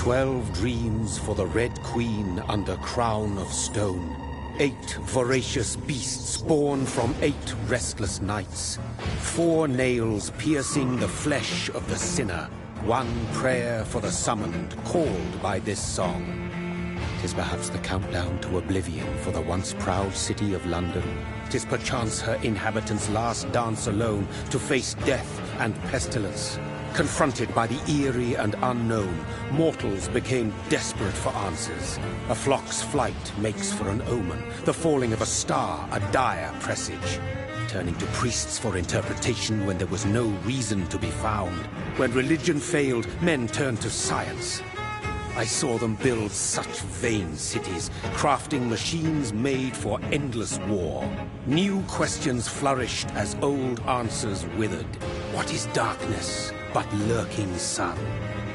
12 dreams for the Red Queen under crown of stone. 8 voracious beasts born from 8 restless nights. 4 nails piercing the flesh of the sinner. 1 prayer for the summoned, called by this song. 'Tis perhaps the countdown to oblivion for the once proud city of London. 'Tis perchance her inhabitants' last dance alone to face death and pestilence. Confronted by the eerie and unknown, mortals became desperate for answers. A flock's flight makes for an omen, the falling of a star a dire presage. Turning to priests for interpretation when there was no reason to be found. When religion failed, men turned to science. I saw them build such vain cities, crafting machines made for endless war. New questions flourished as old answers withered. What is darkness but lurking sun?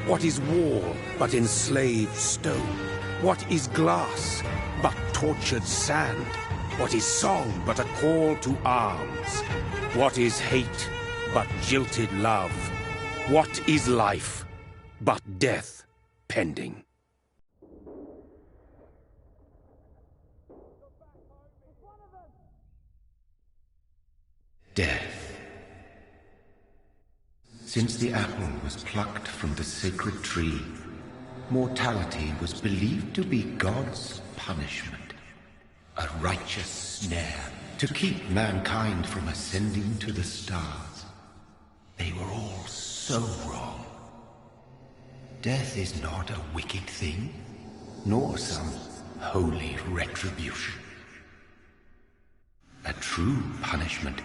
What is wall but enslaved stone? What is glass but tortured sand? What is song but a call to arms? What is hate but jilted love? What is life but death pending? Death. Since the apple was plucked from the sacred tree, mortality was believed to be God's punishment. A righteous snare to keep mankind from ascending to the stars. They were all so wrong. Death is not a wicked thing, nor some holy retribution. A true punishment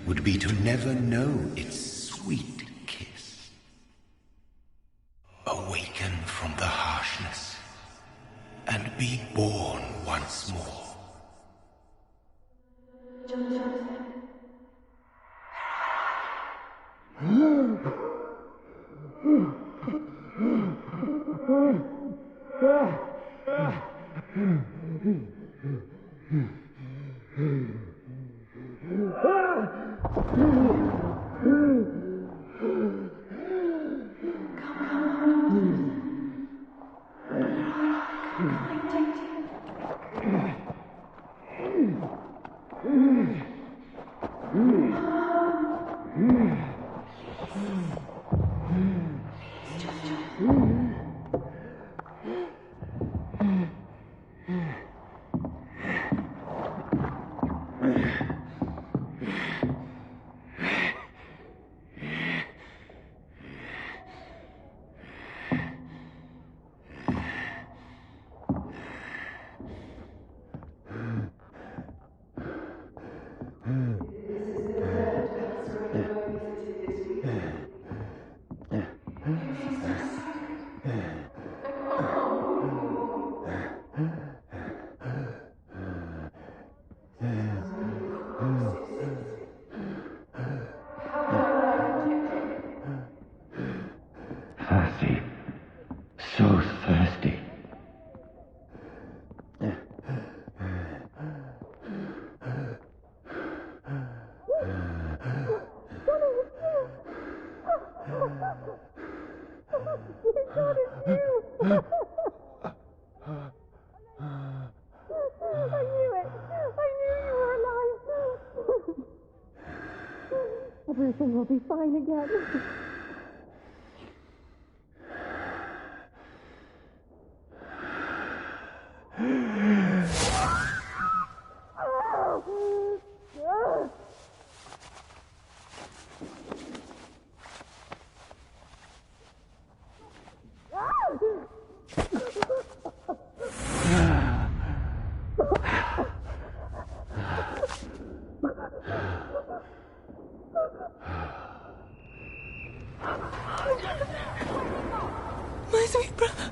would be to never know its sweet kiss. Awaken from the harshness and be born once more. Thirsty. So thirsty. Everything will be fine again. My sweet brother.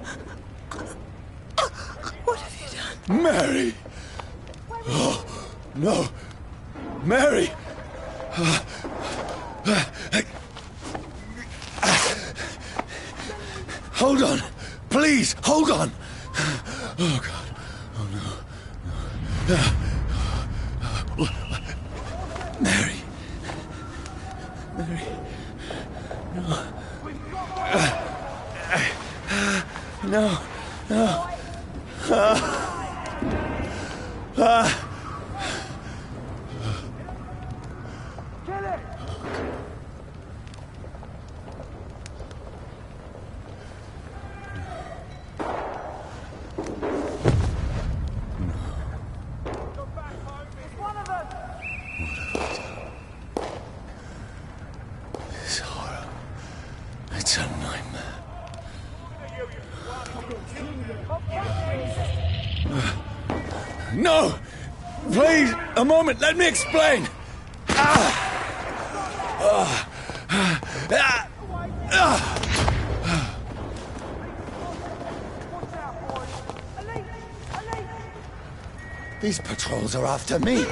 What have you done? Mary! Oh, no. Mary! Hold on. Please, hold on. Oh, God. Oh, no. Mary. Mary. No. No. No. This horror. It's a nightmare. No! Please, a moment, let me explain! These patrols are after me.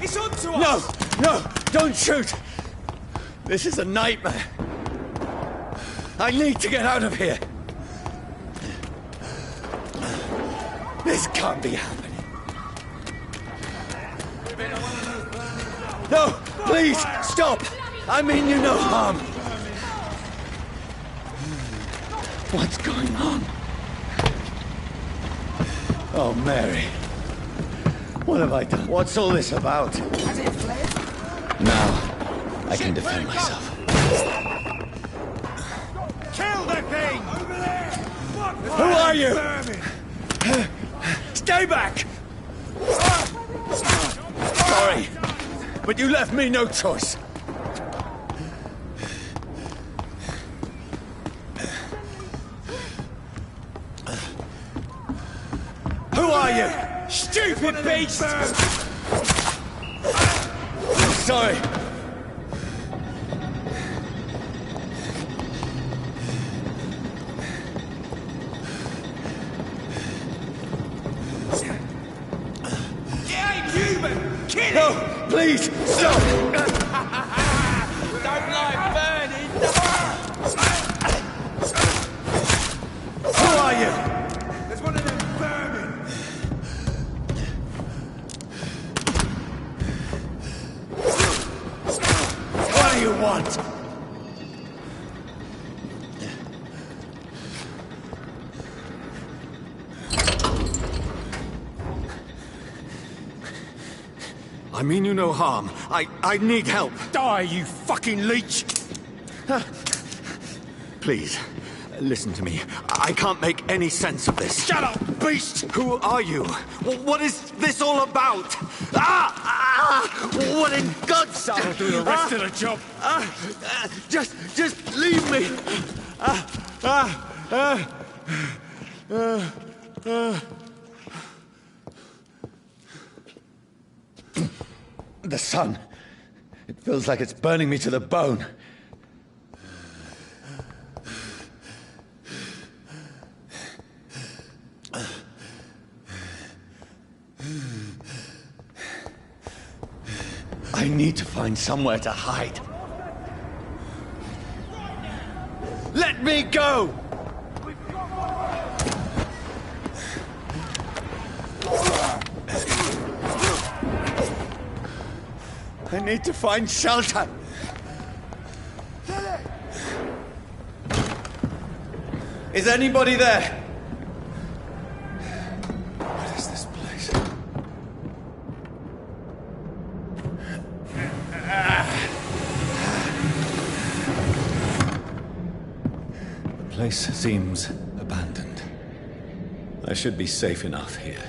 It's on to us! No! No! Don't shoot! This is a nightmare. I need to get out of here. This can't be happening. No! Please! Stop! I mean you no harm. What's going on? Oh, Mary. What have I done? What's all this about? Has it fled? Now, I can defend myself. Kill the thing! Over there! Who are you? Stay back! Sorry, but you left me no choice. Who are you? Stupid beast! Sorry. It ain't human! Kill No, it! please, stop! Don't like burning! Who are you? There's one of them vermin! What do you want? I mean you no harm. I need help. Die, you fucking leech! Please, listen to me. I can't make any sense of this. Shut up, beast! Who are you? What is this all about? What in God's name? I'll do the rest of the job. Just leave me. The sun. It feels like it's burning me to the bone. I need to find somewhere to hide. Let me go! I need to find shelter. Is anybody there? What is this place? The place seems abandoned. I should be safe enough here.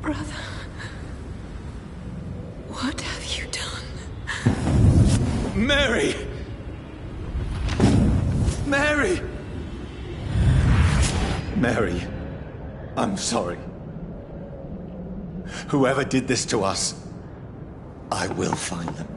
Brother, what have you done? Mary! Mary! Mary, I'm sorry. Whoever did this to us, I will find them.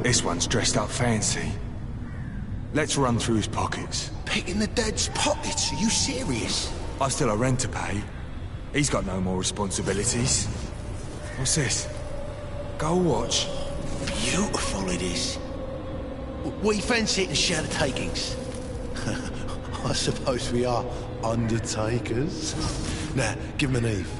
This one's dressed up fancy. Let's run through his pockets. Picking the dead's pockets? Are you serious? I've still a rent to pay. He's got no more responsibilities. What's this? Gold watch. Beautiful it is. We fancy it and share the takings. I suppose we are undertakers. Now, give him an Eve.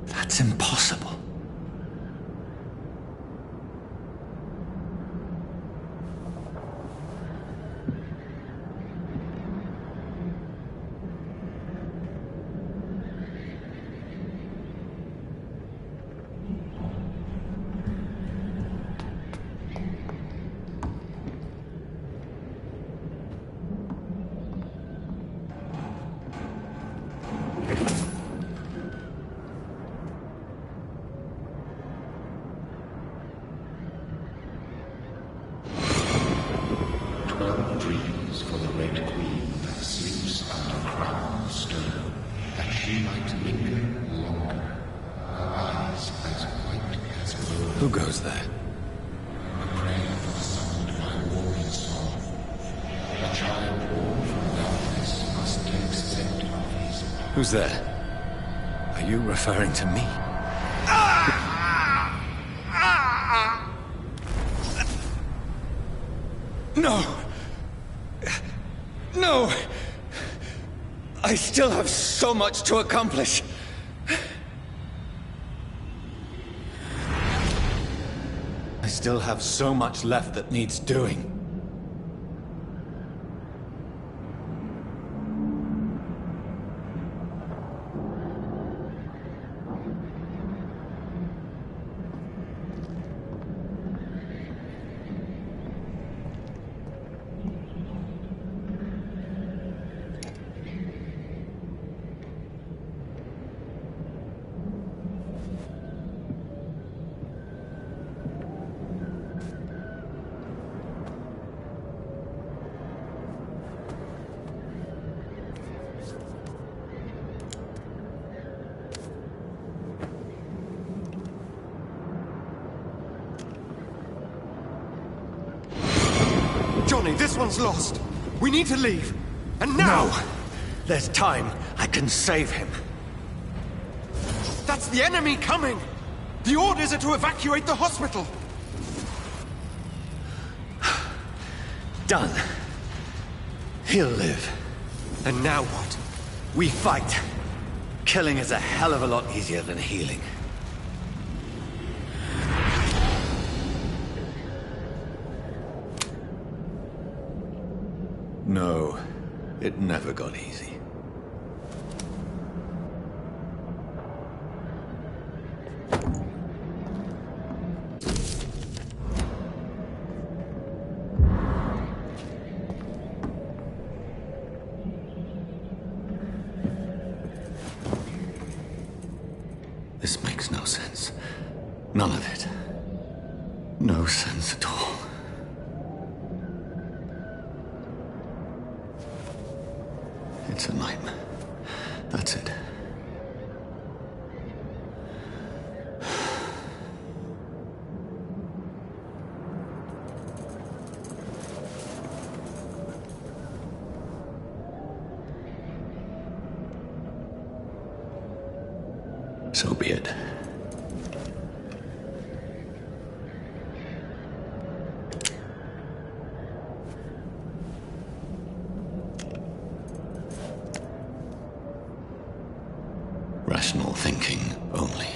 That's impossible. Dreams for the Red Queen that sleeps under crown of stone, that she might linger longer, her eyes as white as gold. Who goes there? A prayer summoned by warrior song. A child born from darkness must take scent of his power. Who's there? Are you referring to me? No! No! I still have so much to accomplish. I still have so much left that needs doing. Johnny, this one's lost. We need to leave. And now! No! There's time. I can save him. That's the enemy coming! The orders are to evacuate the hospital! Done. He'll live. And now what? We fight. Killing is a hell of a lot easier than healing. No, it never got easy. This makes no sense. None of it. No sense at all. It's a nightmare. That's it. So be it. Rational thinking only.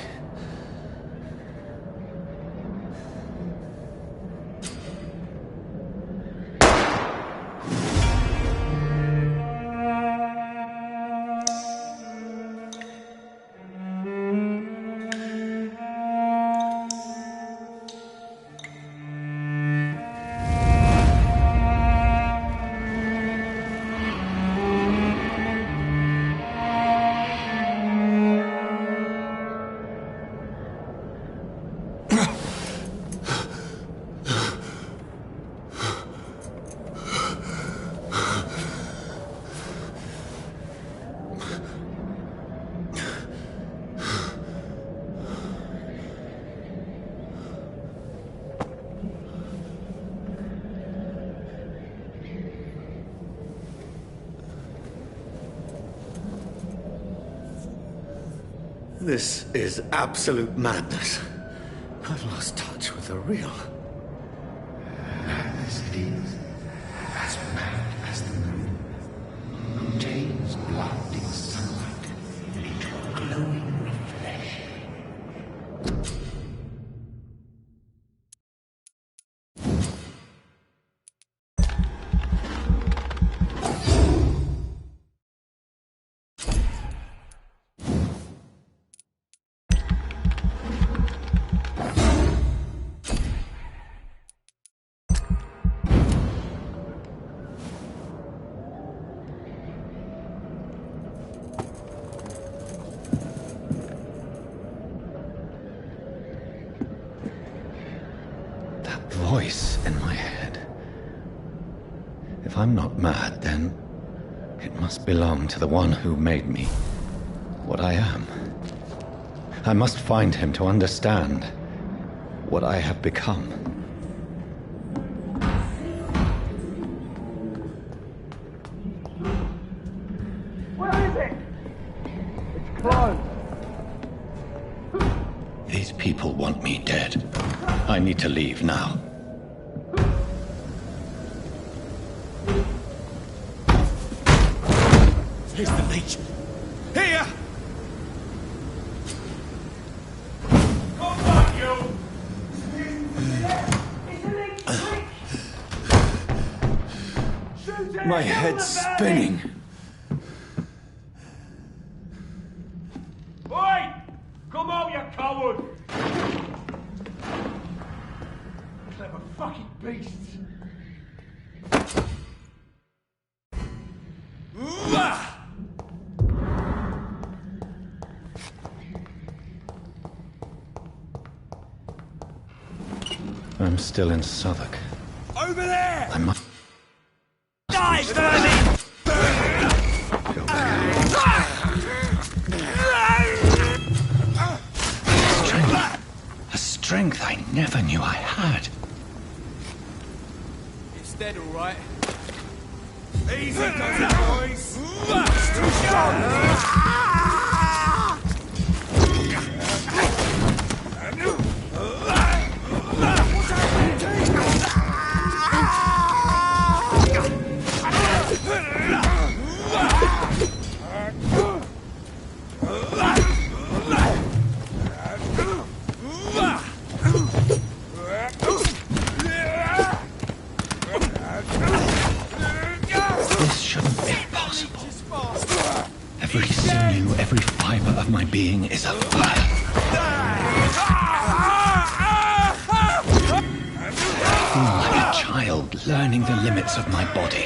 This is absolute madness. I've lost touch with the real. Madness it is. As mad as the moon. Contains blinding sunlight into a glowing flesh. Voice in my head. If I'm not mad, then it must belong to the one who made me what I am. I must find him to understand what I have become. Where is it? It's closed. These people want me dead. I need to leave now. Here's the leech. Here! Come on, you! My head's spinning. Oi! Come out, you coward! Clever fucking beasts. I'm still in Southwark. Over there! I must Die, vermin! go back. A strength I never knew I had. It's dead, all right. Easy, does it, boys? Still strong! This shouldn't be possible. Every sinew, every fiber of my being is afire. I feel like a child learning the limits of my body.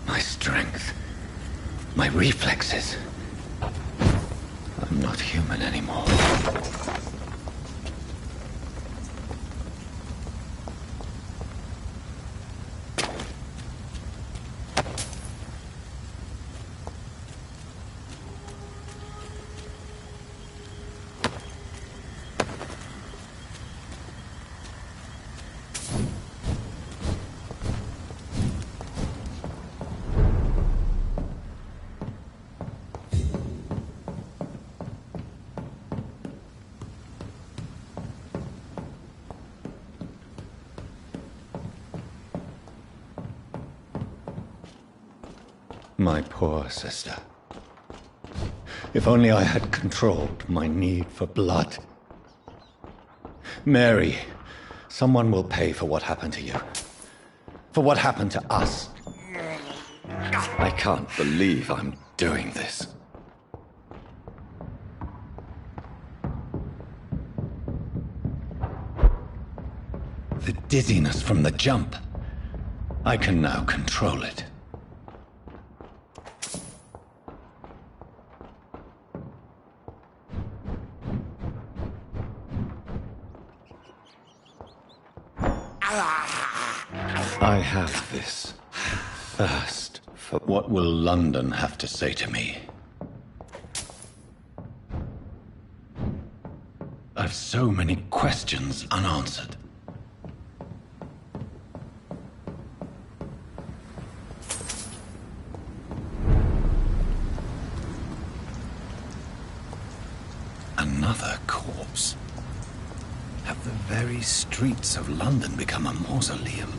My strength, my reflexes. I'm not human anymore. My poor sister. If only I had controlled my need for blood. Mary, someone will pay for what happened to you. For what happened to us. I can't believe I'm doing this. The dizziness from the jump. I can now control it. I have this thirst for what will London have to say to me. I've so many questions unanswered. Another corpse. Have the very streets of London become a mausoleum?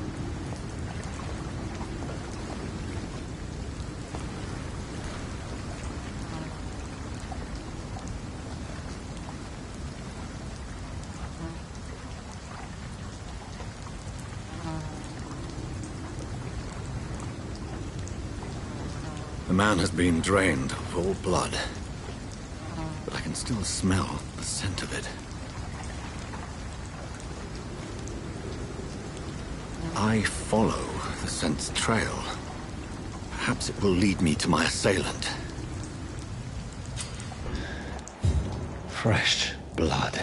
The man has been drained of all blood, but I can still smell the scent of it. I follow the scent's trail. Perhaps it will lead me to my assailant. Fresh blood.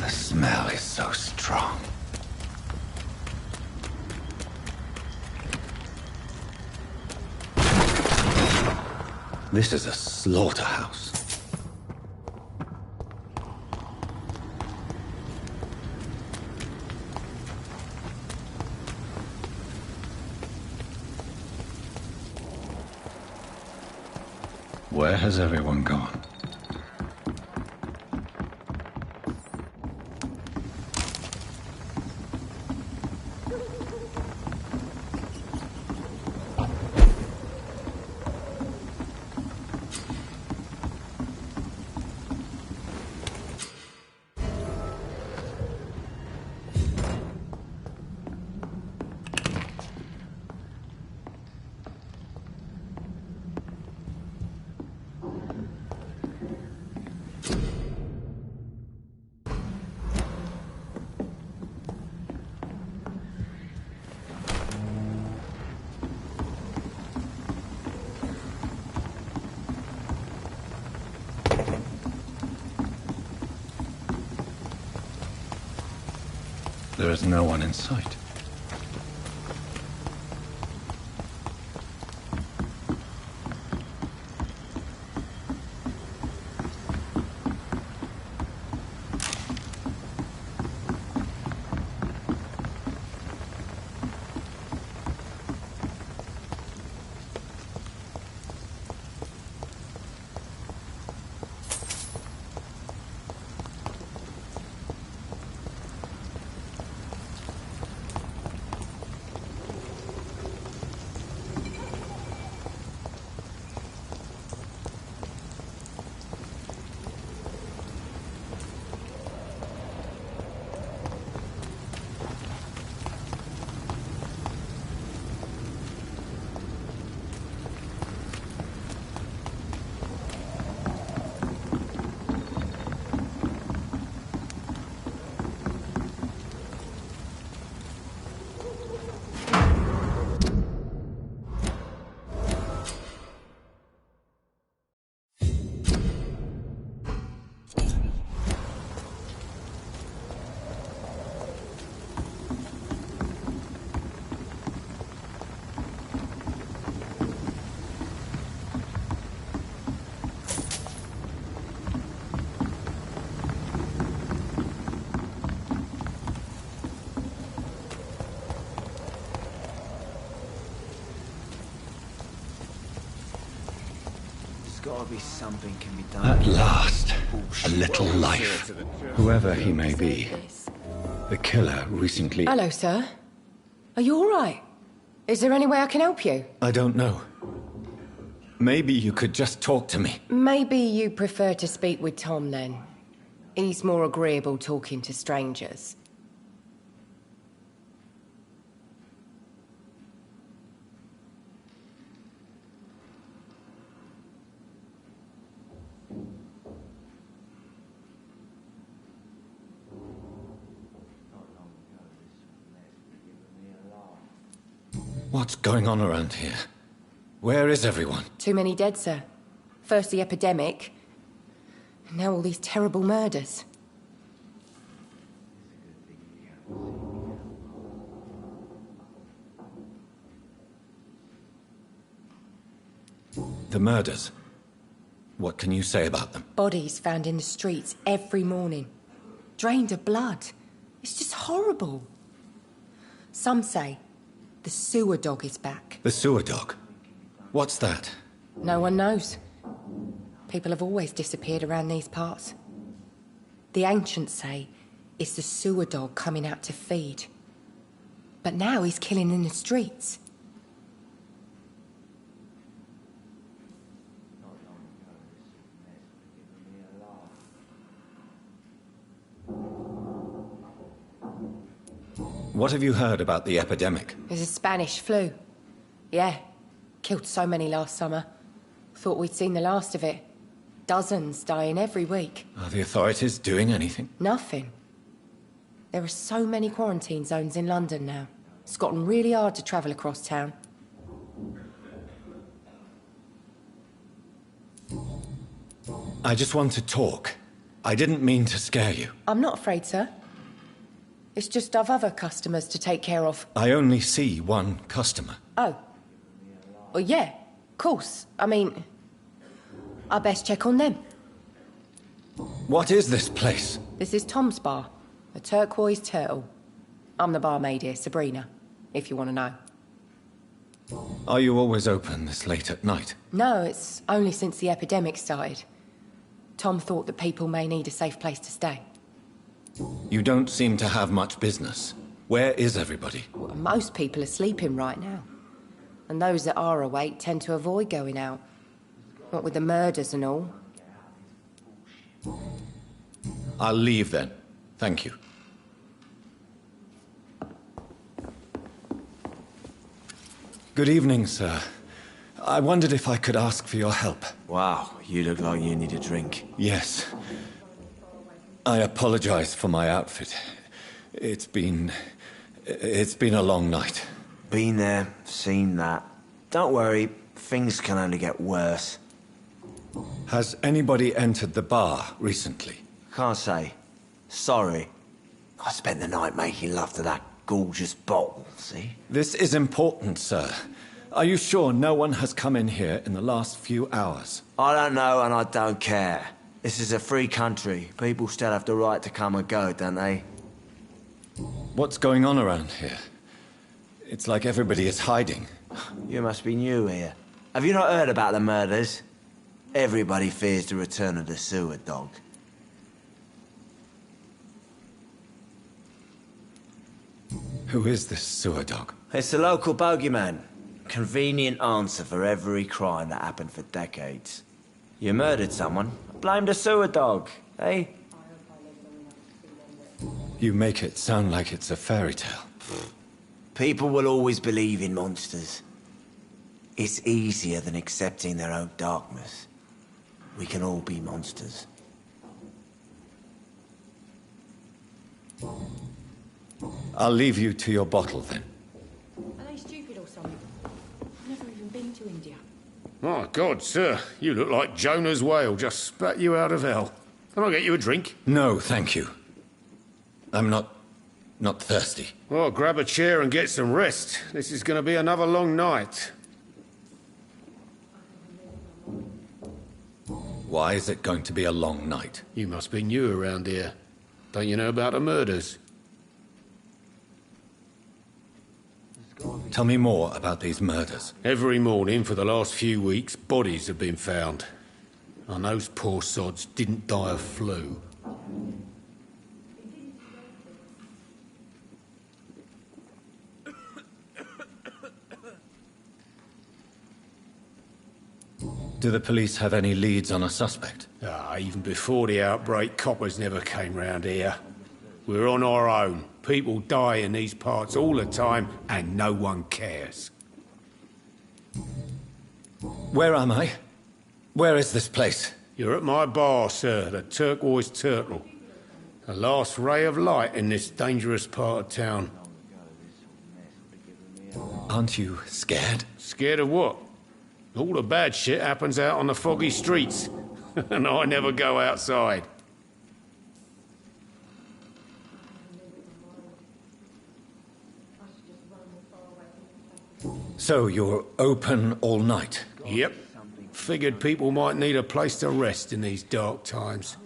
The smell is so strong. This is a slaughterhouse. Where has everyone gone? There is no one in sight. Gotta be something can be done. At last, a little life. Whoever he may be. The killer recently... Hello, sir. Are you all right? Is there any way I can help you? I don't know. Maybe you could just talk to me. Maybe you prefer to speak with Tom, then. He's more agreeable talking to strangers. What's going on around here? Where is everyone? Too many dead, sir. First the epidemic, and now all these terrible murders. The murders? What can you say about them? Bodies found in the streets every morning. Drained of blood. It's just horrible. Some say the sewer dog is back. The sewer dog? What's that? No one knows. People have always disappeared around these parts. The ancients say it's the sewer dog coming out to feed. But now he's killing in the streets. What have you heard about the epidemic? There's a Spanish flu. Yeah. Killed so many last summer. Thought we'd seen the last of it. Dozens dying every week. Are the authorities doing anything? Nothing. There are so many quarantine zones in London now. It's gotten really hard to travel across town. I just want to talk. I didn't mean to scare you. I'm not afraid, sir. It's just I've other customers to take care of. I only see one customer. Oh. Well, yeah, of course. I mean, I best check on them. What is this place? This is Tom's bar, a turquoise turtle. I'm the barmaid here, Sabrina, if you want to know. Are you always open this late at night? No, it's only since the epidemic started. Tom thought that people may need a safe place to stay. You don't seem to have much business. Where is everybody? Well, most people are sleeping right now. And those that are awake tend to avoid going out. What with the murders and all. I'll leave then. Thank you. Good evening, sir. I wondered if I could ask for your help. Wow, you look like you need a drink. Yes. I apologize for my outfit. It's been a long night. Been there, seen that. Don't worry, things can only get worse. Has anybody entered the bar recently? Can't say. Sorry. I spent the night making love to that gorgeous bottle, see? This is important, sir. Are you sure no one has come in here in the last few hours? I don't know and I don't care. This is a free country. People still have the right to come and go, don't they? What's going on around here? It's like everybody is hiding. You must be new here. Have you not heard about the murders? Everybody fears the return of the sewer dog. Who is this sewer dog? It's the local bogeyman. Convenient answer for every crime that happened for decades. You murdered someone, blame the sewer dog, eh? You make it sound like it's a fairy tale. People will always believe in monsters. It's easier than accepting their own darkness. We can all be monsters. I'll leave you to your bottle then. Are they stupid or something? I've never even been to India. My God, sir, you look like Jonah's whale just spat you out of hell. Can I get you a drink? No, thank you. I'm not thirsty. Well, grab a chair and get some rest. This is going to be another long night. Why is it going to be a long night? You must be new around here. Don't you know about the murders? Tell me more about these murders. Every morning for the last few weeks, bodies have been found. And those poor sods didn't die of flu. Do the police have any leads on a suspect? Even before the outbreak, coppers never came round here. We're on our own. People die in these parts all the time, and no one cares. Where am I? Where is this place? You're at my bar, sir, the Turquoise Turtle. The last ray of light in this dangerous part of town. Aren't you scared? Scared of what? All the bad shit happens out on the foggy streets. And I never go outside. So you're open all night? Yep. Figured people might need a place to rest in these dark times.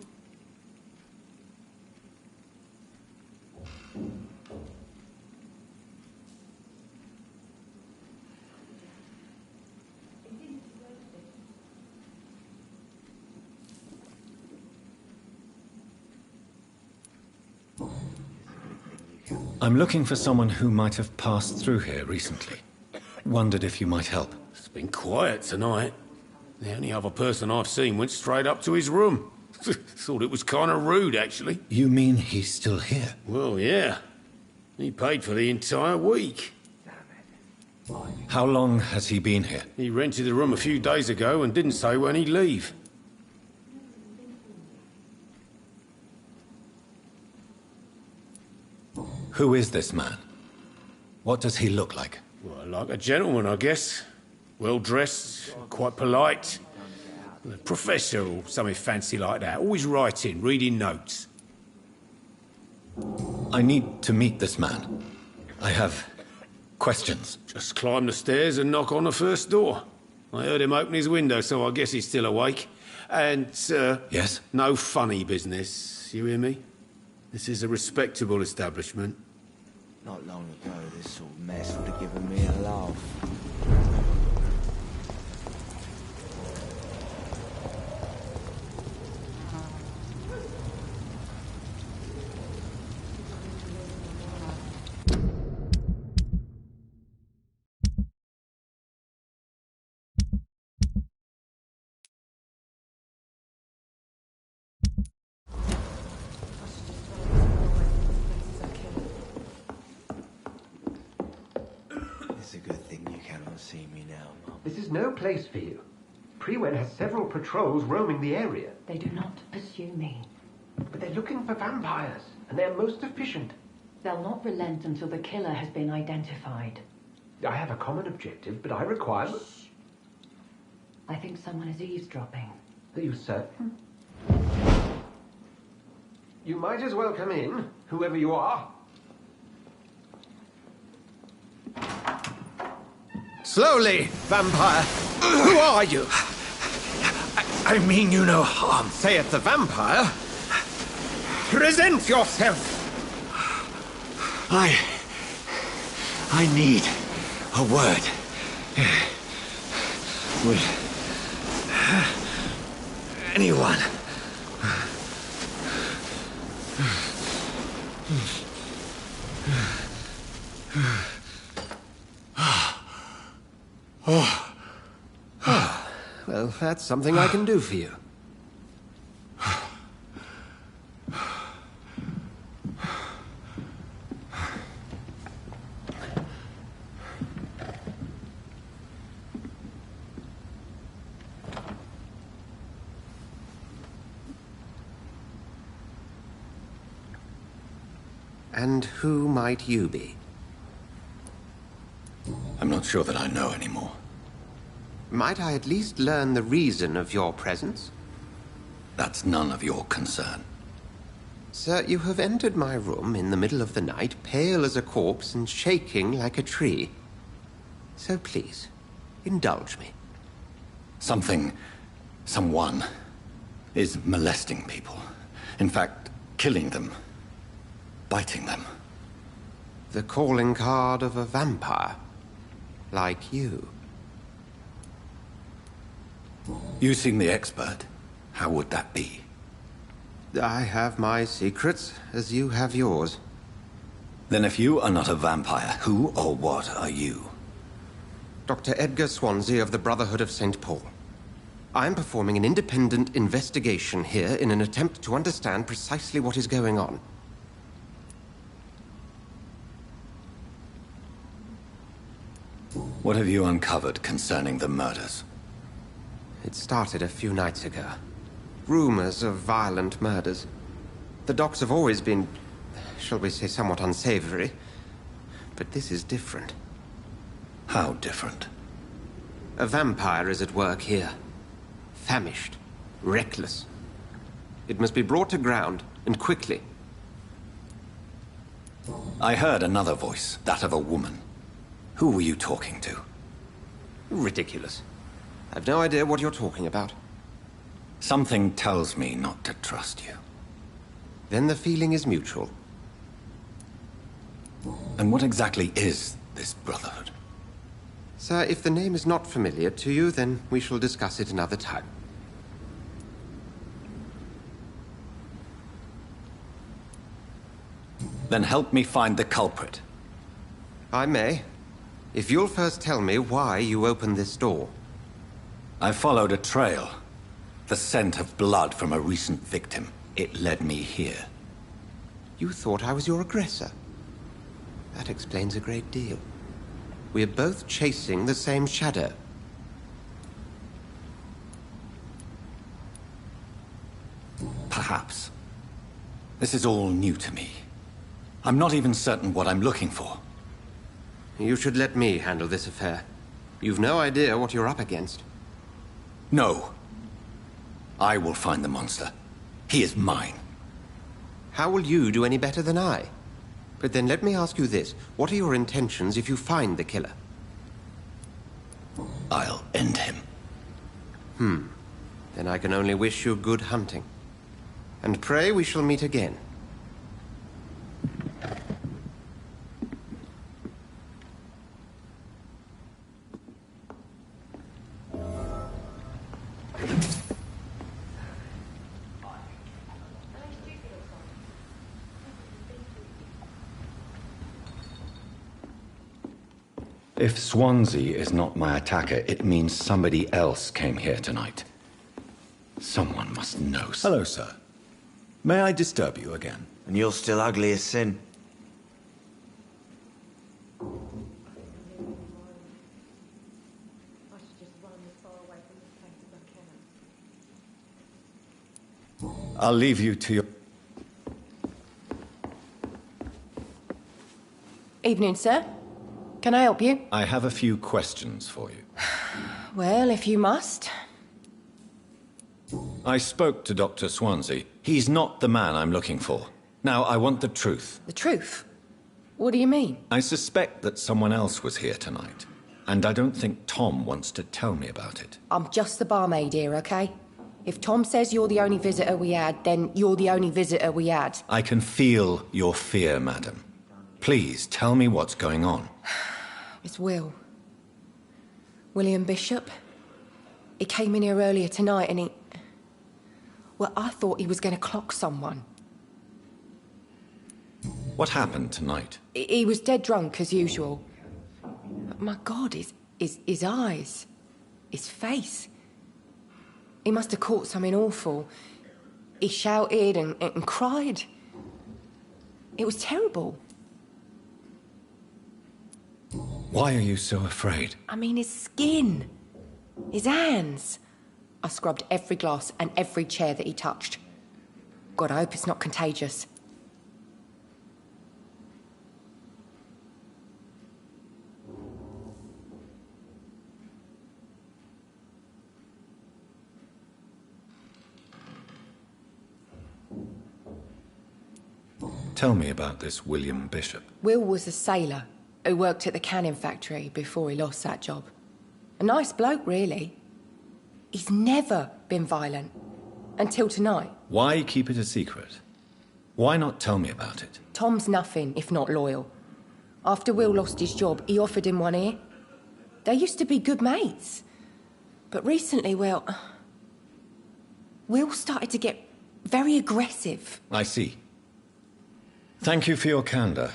I'm looking for someone who might have passed through here recently. Wondered if you might help. It's been quiet tonight. The only other person I've seen went straight up to his room. Thought it was kind of rude, actually. You mean he's still here? Well, yeah. He paid for the entire week. How long has he been here? He rented the room a few days ago and didn't say when he'd leave. Who is this man? What does he look like? Well, like a gentleman, I guess. Well-dressed, quite polite. A professor or something fancy like that. Always writing, reading notes. I need to meet this man. I have questions. Just climb the stairs and knock on the first door. I heard him open his window, so I guess he's still awake. And, Yes? no funny business, you hear me? This is a respectable establishment. Not long ago, this sort of mess would have given me a laugh. It's a good thing you cannot see me now, Mum. This is no place for you. Prewen has several patrols roaming the area. They do not pursue me. But they're looking for vampires, and they're most efficient. They'll not relent until the killer has been identified. I have a common objective, but I require... I think someone is eavesdropping. Are you certain? You might as well come in, whoever you are. Slowly, vampire. Who are you? I mean you no harm. Saith the vampire. Present yourself. I need a word. Will anyone? Well, that's something I can do for you. And who might you be? I'm not sure that I know anymore. Might I at least learn the reason of your presence? That's none of your concern. Sir, you have entered my room in the middle of the night, pale as a corpse and shaking like a tree. So please, indulge me. Someone is molesting people. In fact, killing them. Biting them. The calling card of a vampire. Like you. You seem the expert. How would that be? I have my secrets, as you have yours. Then if you are not a vampire, who or what are you? Dr. Edgar Swansea of the Brotherhood of St. Paul. I'm performing an independent investigation here in an attempt to understand precisely what is going on. What have you uncovered concerning the murders? It started a few nights ago. Rumors of violent murders. The docks have always been, shall we say, somewhat unsavory. But this is different. How different? A vampire is at work here. Famished. Reckless. It must be brought to ground, and quickly. I heard another voice, that of a woman. Who were you talking to? Ridiculous. I've no idea what you're talking about. Something tells me not to trust you. Then the feeling is mutual. And what exactly is this Brotherhood? Sir, if the name is not familiar to you, then we shall discuss it another time. Then help me find the culprit. I may. If you'll first tell me why you opened this door. I followed a trail. The scent of blood from a recent victim. It led me here. You thought I was your aggressor. That explains a great deal. We're both chasing the same shadow. Perhaps. This is all new to me. I'm not even certain what I'm looking for. You should let me handle this affair. You've no idea what you're up against. No. I will find the monster. He is mine. How will you do any better than I? But then let me ask you this. What are your intentions if you find the killer? I'll end him. Then I can only wish you good hunting. And pray we shall meet again. If Swansea is not my attacker, it means somebody else came here tonight. Someone must know. Hello, sir. May I disturb you again? And you're still ugly as sin. I'll leave you to your... Evening, sir. Can I help you? I have a few questions for you. Well, if you must. I spoke to Dr. Swansea. He's not the man I'm looking for. Now, I want the truth. The truth? What do you mean? I suspect that someone else was here tonight. And I don't think Tom wants to tell me about it. I'm just the barmaid here, okay? If Tom says you're the only visitor we had, then you're the only visitor we had. I can feel your fear, madam. Please, tell me what's going on. It's Will. William Bishop. He came in here earlier tonight and he... Well, I thought he was going to clock someone. What happened tonight? He was dead drunk, as usual. But my God, his eyes. His face. He must have caught something awful. He shouted and cried. It was terrible. Why are you so afraid? I mean, his skin. His hands. I scrubbed every glass and every chair that he touched. God, I hope it's not contagious. Tell me about this William Bishop. Will was a sailor who worked at the canning factory before he lost that job. A nice bloke, really. He's never been violent. Until tonight. Why keep it a secret? Why not tell me about it? Tom's nothing if not loyal. After Will lost his job, he offered him one ear. They used to be good mates. But recently, well... Will started to get very aggressive. I see. Thank you for your candor.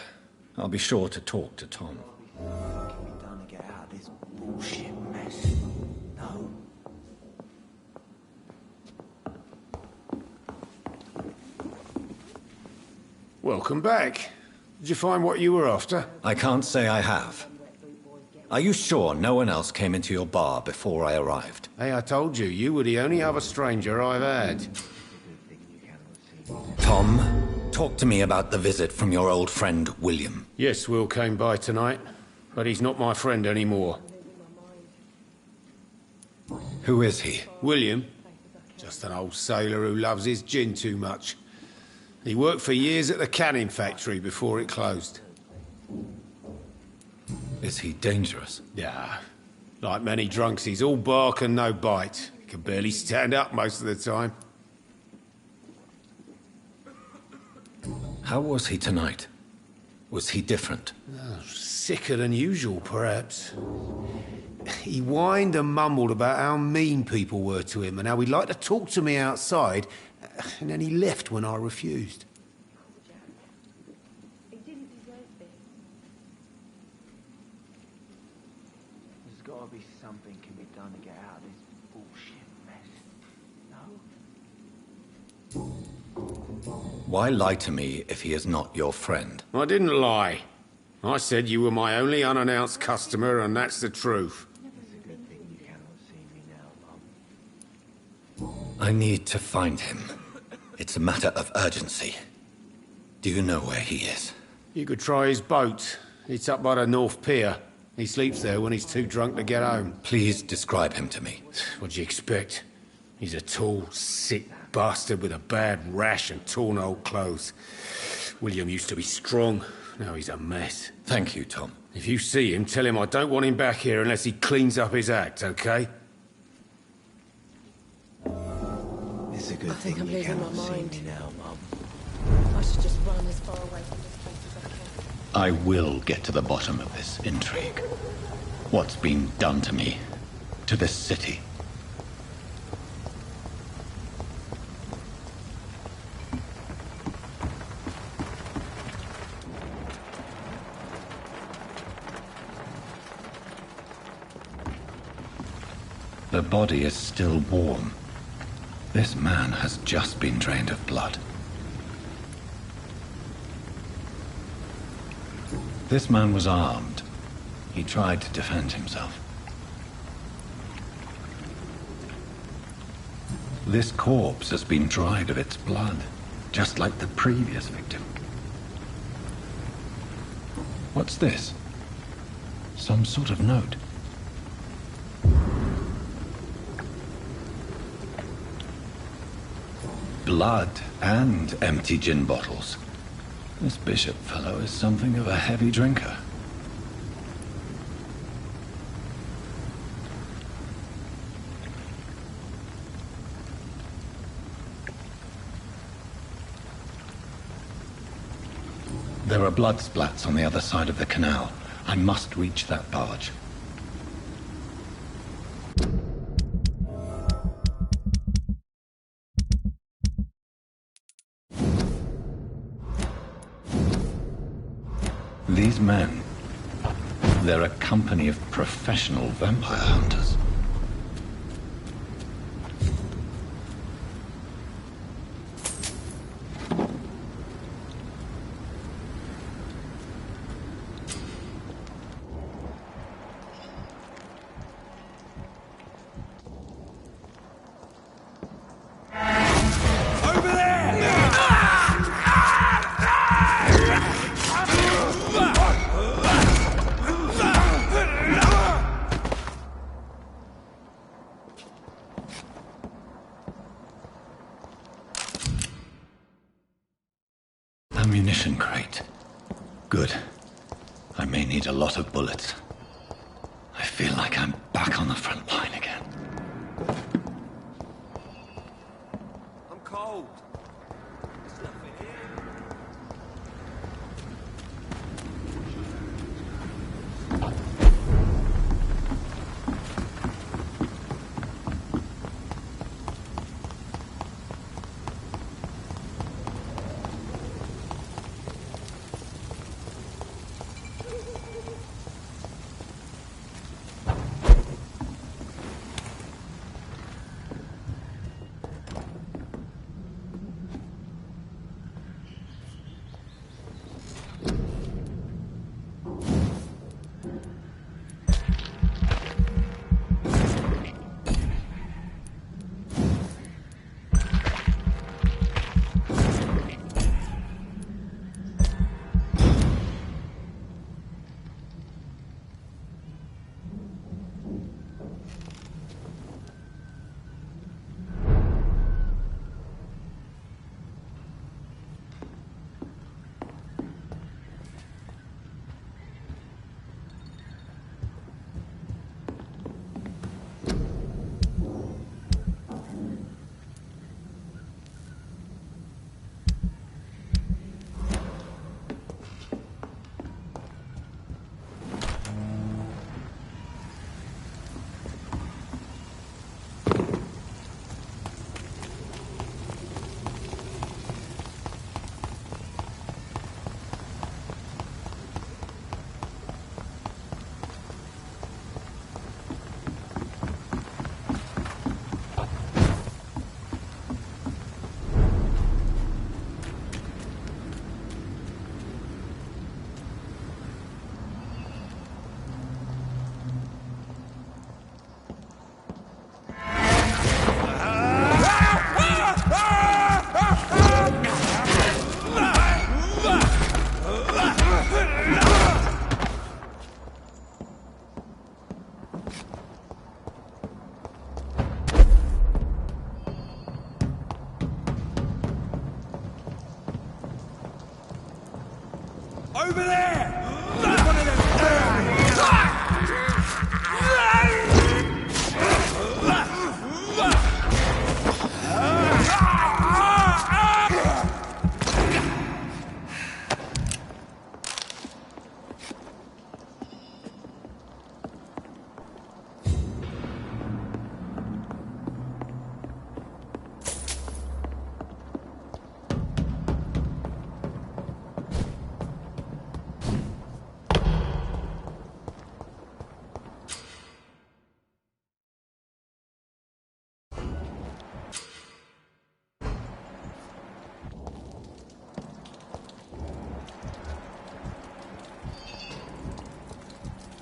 I'll be sure to talk to Tom. What can be done to get out of this bullshit mess? No. Welcome back. Did you find what you were after? I can't say I have. Are you sure no one else came into your bar before I arrived? Hey, I told you, you were the only other stranger I've had. Tom, talk to me about the visit from your old friend, William. Yes, Will came by tonight. but he's not my friend anymore. Who is he? William. Just an old sailor who loves his gin too much. He worked for years at the canning factory before it closed. Is he dangerous? Yeah. Like many drunks, he's all bark and no bite. He can barely stand up most of the time. How was he tonight? Was he different? Oh, sicker than usual, perhaps. He whined and mumbled about how mean people were to him and how he'd like to talk to me outside, and then he left when I refused. There's gotta be something can be done to get out of this bullshit mess. No? Why lie to me if he is not your friend? I didn't lie. I said you were my only unannounced customer, and that's the truth. I need to find him. It's a matter of urgency. Do you know where he is? You could try his boat. It's up by the North Pier. He sleeps there when he's too drunk to get home. Please describe him to me. What'd you expect? He's a tall, sick bastard with a bad rash and torn old clothes. William used to be strong. Now he's a mess. Thank you, Tom. If you see him, tell him I don't want him back here unless he cleans up his act, okay? It's a good thing I'm you losing my cannot see mind. me now, Mum. I should just run as far away from this place as I can. I will get to the bottom of this intrigue. What's been done to me, to this city. The body is still warm. This man has just been drained of blood. This man was armed. He tried to defend himself. This corpse has been dried of its blood, just like the previous victim. What's this? Some sort of note. Blood and empty gin bottles. This bishop fellow is something of a heavy drinker. There are blood splats on the other side of the canal. I must reach that barge. These men, they're a company of professional vampire hunters. Ammunition crate. Good. I may need a lot of bullets. I feel like I'm back on the front line again. I'm cold. There's nothing here. Over there! There's one of them vermin!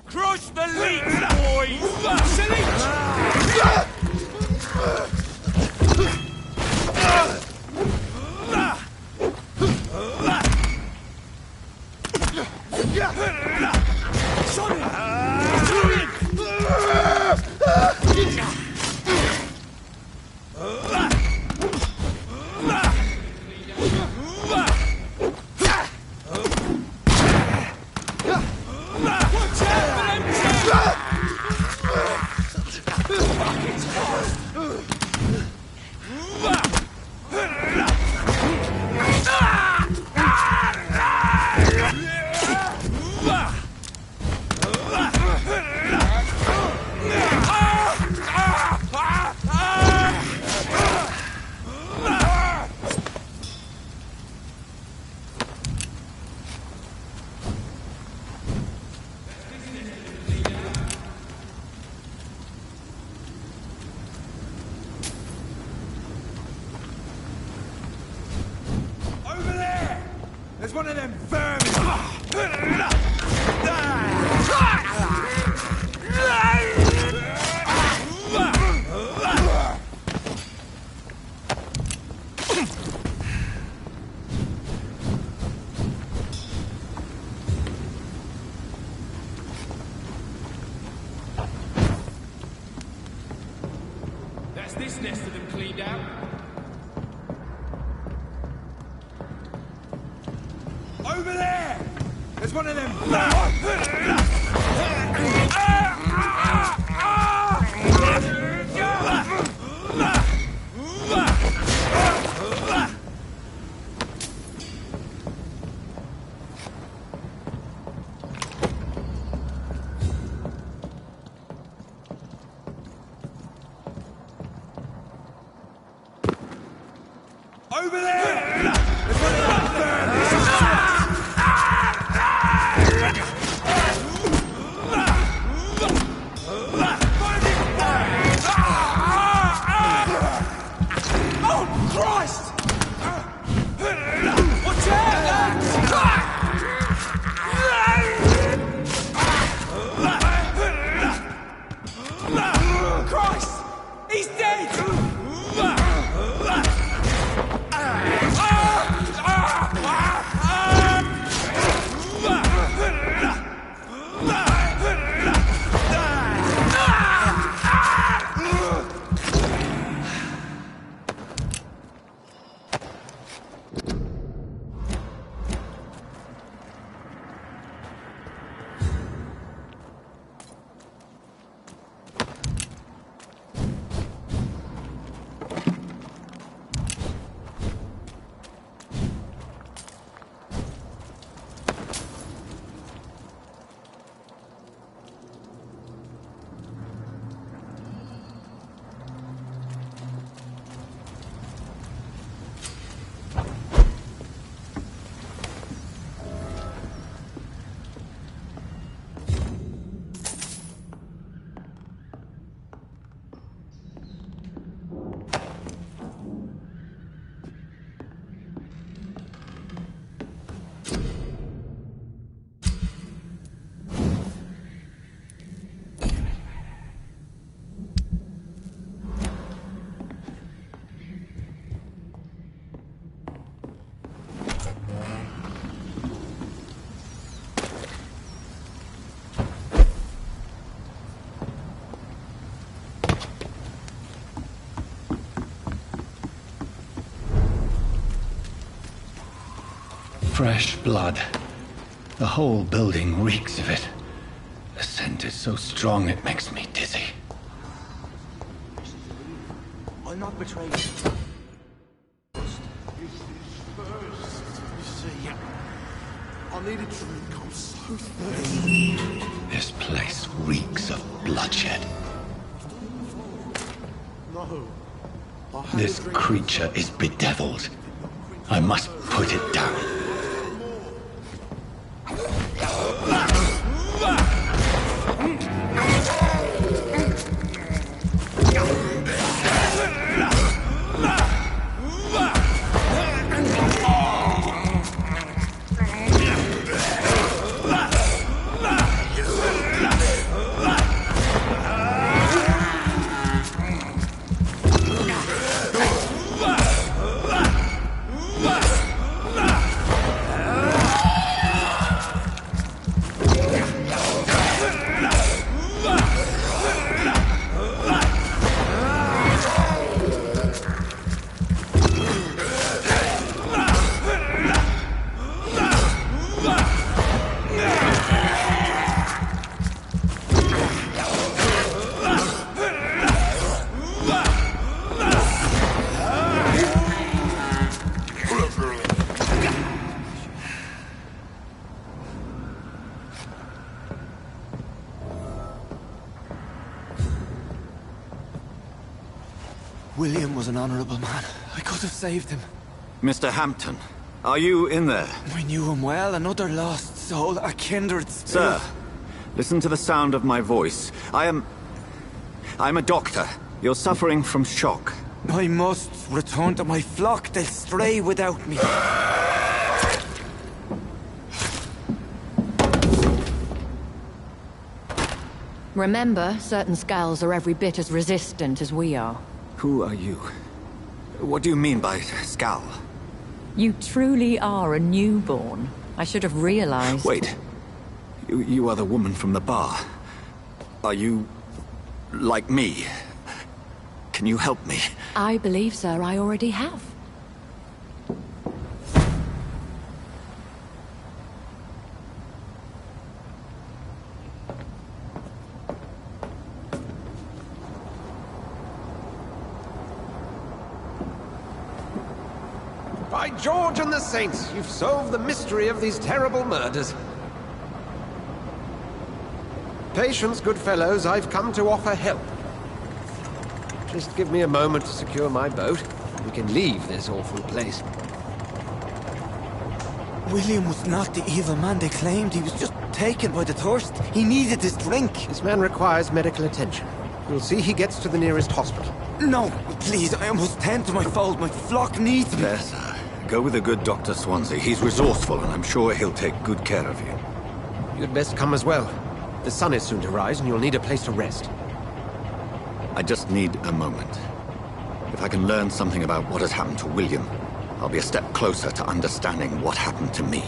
Crush the leech, boys! There's one of them vermin! That's this nest of them cleaned out. Over there! There's one of them! Over there! There's one of them vermin! Fresh blood. The whole building reeks of it. The scent is so strong it makes me dizzy. I'll not betray you. I need a drink. I'm so thirsty. This place reeks of bloodshed. No. This creature is bedeviled. I must put it down. William was an honorable man. I could have saved him. Mr. Hampton, are you in there? I knew him well, another lost soul, a kindred spirit. Sir, listen to the sound of my voice. I'm a doctor. You're suffering from shock. I must return to my flock. They'll stray without me. Remember, certain skulls are every bit as resistant as we are. Who are you? What do you mean by Skal? You truly are a newborn. I should have realized. Wait. You are the woman from the bar. Are you... like me? Can you help me? I believe, sir, I already have. By George and the Saints, you've solved the mystery of these terrible murders. Patience, good fellows, I've come to offer help. Just give me a moment to secure my boat. We can leave this awful place. William was not the evil man they claimed. He was just taken by the thirst. He needed this drink. This man requires medical attention. You'll see he gets to the nearest hospital. No, please, I must tend to my fold. My flock needs me. There, sir. Go with the good Dr. Swansea. He's resourceful, and I'm sure he'll take good care of you. You'd best come as well. The sun is soon to rise, and you'll need a place to rest. I just need a moment. If I can learn something about what has happened to William, I'll be a step closer to understanding what happened to me.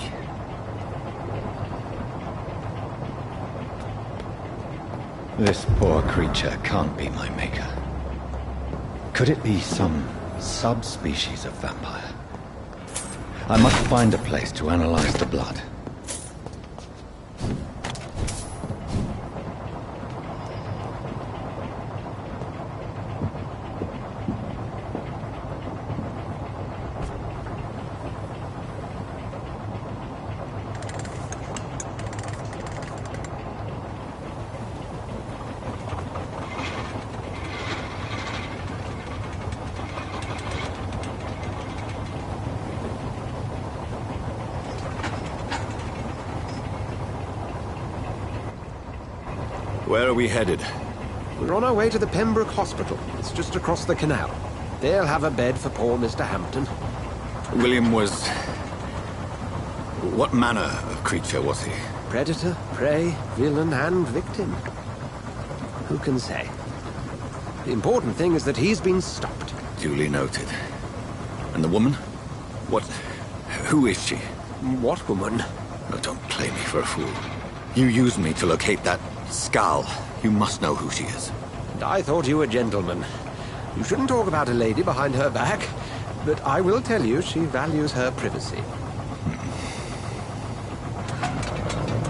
This poor creature can't be my maker. Could it be some subspecies of vampire? I must find a place to analyze the blood. Where are we headed? We're on our way to the Pembroke Hospital. It's just across the canal. They'll have a bed for poor Mr. Hampton. William was... what manner of creature was he? Predator, prey, villain, and victim. Who can say? The important thing is that he's been stopped. Duly noted. And the woman? What... who is she? What woman? Oh, don't play me for a fool. You used me to locate that Skal. You must know who she is. And I thought you a gentleman. You shouldn't talk about a lady behind her back, but I will tell you she values her privacy.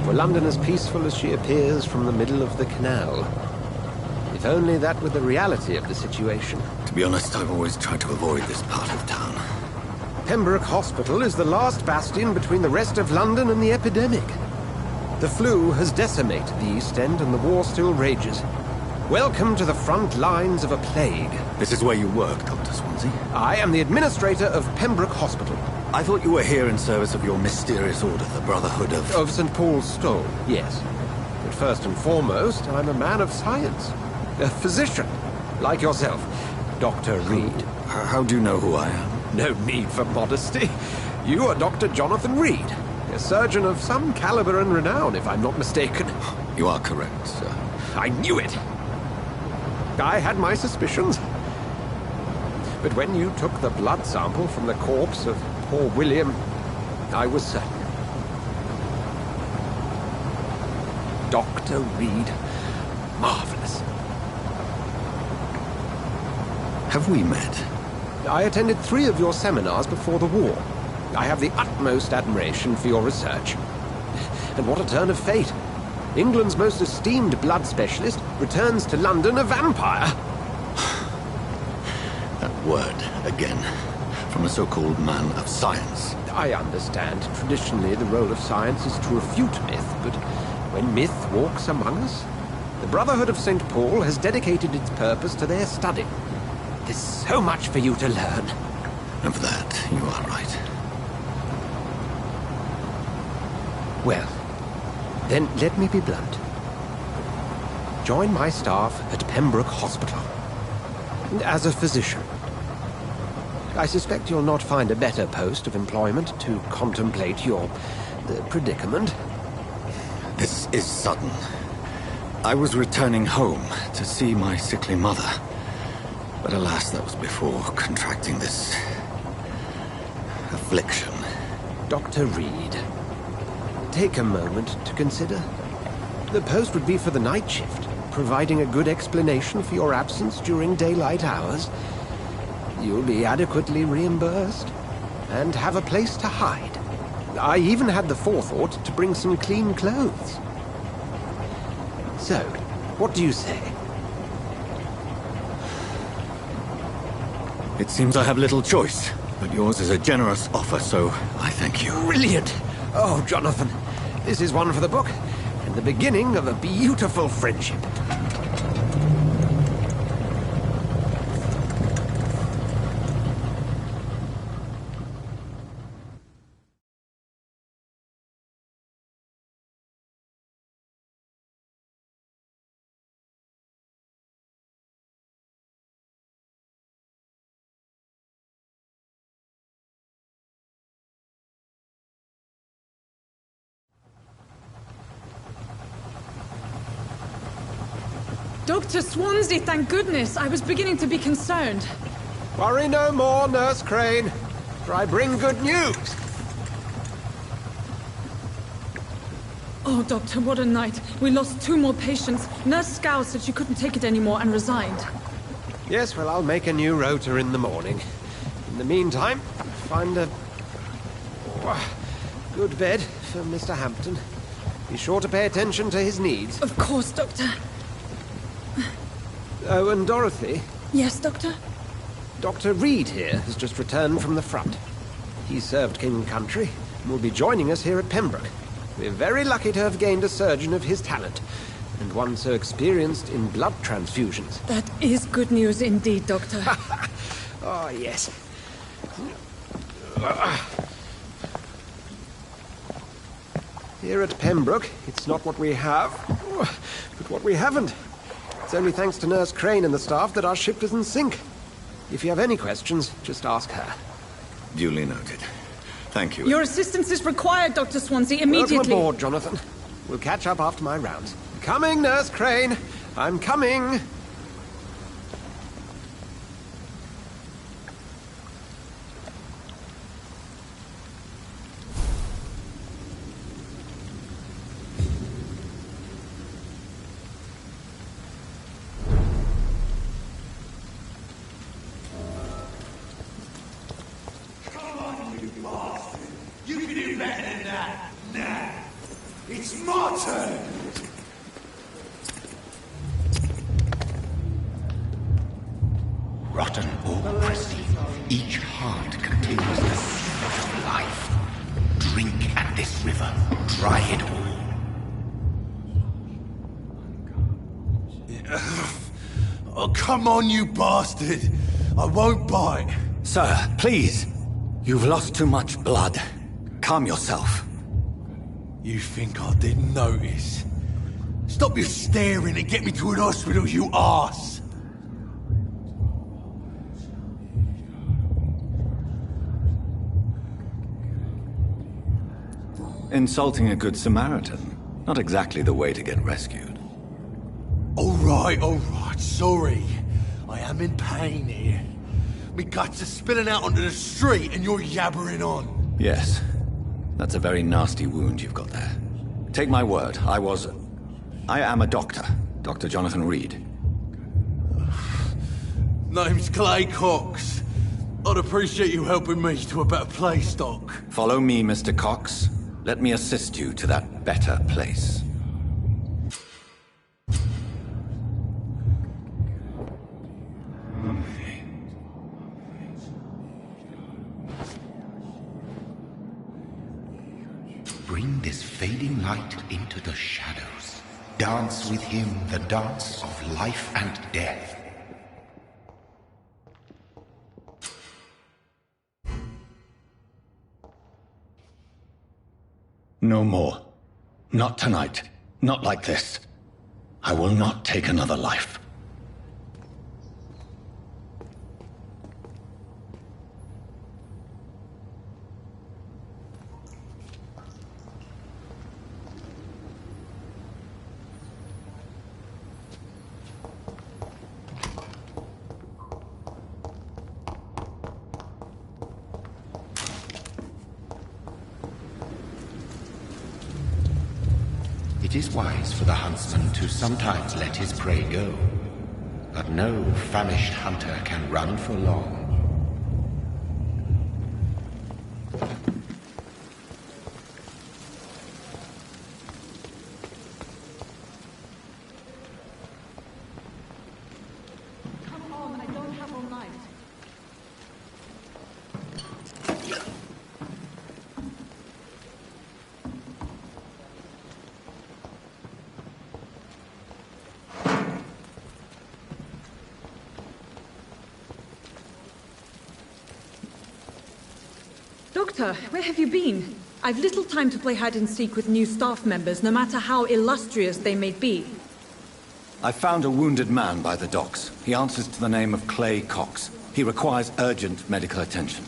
Were London as peaceful as she appears from the middle of the canal? If only that were the reality of the situation. To be honest, I've always tried to avoid this part of town. Pembroke Hospital is the last bastion between the rest of London and the epidemic. The flu has decimated the East End and the war still rages. Welcome to the front lines of a plague. This is where you work, Dr. Swansea? I am the administrator of Pembroke Hospital. I thought you were here in service of your mysterious order, the Brotherhood of... Of St. Paul's Stole, yes. But first and foremost, I'm a man of science. A physician, like yourself, Dr. Reed. How do you know who I am? No need for modesty. You are Dr. Jonathan Reed, a surgeon of some caliber and renown, if I'm not mistaken. You are correct, sir. I knew it! I had my suspicions. But when you took the blood sample from the corpse of poor William, I was certain. Dr. Reed. Marvelous. Have we met? I attended 3 of your seminars before the war. I have the utmost admiration for your research. And what a turn of fate. England's most esteemed blood specialist returns to London a vampire. That word, again. From a so-called man of science. I understand. Traditionally, the role of science is to refute myth, but when myth walks among us, the Brotherhood of St. Paul has dedicated its purpose to their study. There's so much for you to learn. Of that, you are right. Well, then let me be blunt. Join my staff at Pembroke Hospital. As a physician. I suspect you'll not find a better post of employment to contemplate your predicament. This is sudden. I was returning home to see my sickly mother. But alas, that was before contracting this... affliction. Dr. Reed, take a moment to consider. The post would be for the night shift, providing a good explanation for your absence during daylight hours. You'll be adequately reimbursed, and have a place to hide. I even had the forethought to bring some clean clothes. So, what do you say? It seems I have little choice, but yours is a generous offer, so I thank you. Brilliant! Oh, Jonathan, this is one for the book, and the beginning of a beautiful friendship. Dr. Swansea, thank goodness. I was beginning to be concerned. Worry no more, Nurse Crane, for I bring good news. Oh, Doctor, what a night. We lost 2 more patients. Nurse Scow said she couldn't take it anymore and resigned. Yes, well, I'll make a new rota in the morning. In the meantime, find a good bed for Mr. Hampton. Be sure to pay attention to his needs. Of course, Doctor. Oh, and Dorothy? Yes, Doctor? Dr. Reed here has just returned from the front. He served King and Country and will be joining us here at Pembroke. We're very lucky to have gained a surgeon of his talent, and one so experienced in blood transfusions. That is good news indeed, Doctor. Oh, yes. Here at Pembroke, it's not what we have, but what we haven't. It's only thanks to Nurse Crane and the staff that our ship doesn't sink. If you have any questions, just ask her. Duly noted. Thank you. Your assistance is required, Dr. Swansea, immediately. Welcome aboard, Jonathan. We'll catch up after my rounds. Coming, Nurse Crane. I'm coming. You can do better than that. Nah. It's It's my turn! Rotten or crusty, each heart contains the seed of life. Drink at this river, try it all. Oh, come on, you bastard! I won't bite. Sir, please. You've lost too much blood. Calm yourself. You think I didn't notice? Stop your staring and get me to an hospital, you arse! Insulting a good Samaritan. Not exactly the way to get rescued. All right, sorry. I am in pain here. Me guts are spilling out onto the street and you're yabbering on. Yes. That's a very nasty wound you've got there. Take my word, I am a doctor. Dr. Jonathan Reed. Name's Clay Cox. I'd appreciate you helping me to a better place, Doc. Follow me, Mr. Cox. Let me assist you to that better place. Bring this fading light into the shadows. Dance with him the dance of life and death. No more. Not tonight. Not like this. I will not take another life. It is wise for the huntsman to sometimes let his prey go, but no famished hunter can run for long. Come on, I don't have all night. Doctor, where have you been? I've little time to play hide-and-seek with new staff members, no matter how illustrious they may be. I found a wounded man by the docks. He answers to the name of Clay Cox. He requires urgent medical attention.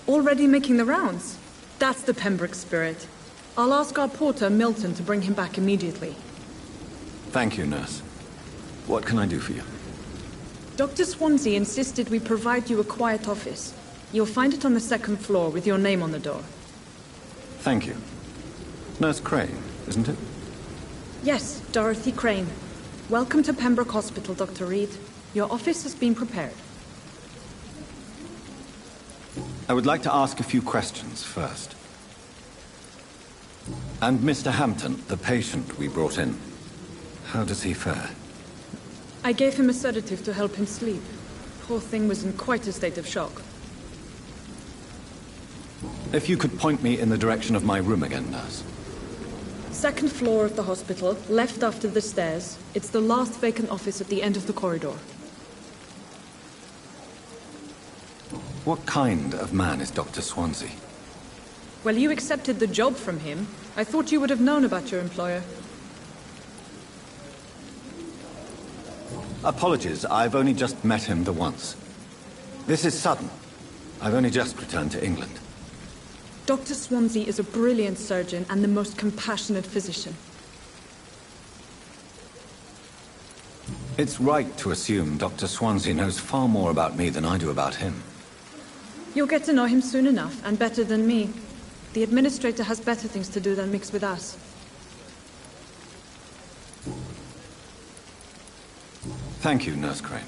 Already making the rounds? That's the Pembroke spirit. I'll ask our porter, Milton, to bring him back immediately. Thank you, nurse. What can I do for you? Dr. Swansea insisted we provide you a quiet office. You'll find it on the second floor with your name on the door. Thank you. Nurse Crane, isn't it? Yes, Dorothy Crane. Welcome to Pembroke Hospital, Dr. Reed. Your office has been prepared. I would like to ask a few questions first. And Mr. Hampton, the patient we brought in, how does he fare? I gave him a sedative to help him sleep. Poor thing was in quite a state of shock. If you could point me in the direction of my room again, nurse. Second floor of the hospital, left after the stairs. It's the last vacant office at the end of the corridor. What kind of man is Dr. Swansea? Well, you accepted the job from him. I thought you would have known about your employer. Apologies, I've only just met him the once. This is sudden. I've only just returned to England. Dr. Swansea is a brilliant surgeon and the most compassionate physician. It's right to assume Dr. Swansea knows far more about me than I do about him. You'll get to know him soon enough, and better than me. The administrator has better things to do than mix with us. Thank you, Nurse Crane.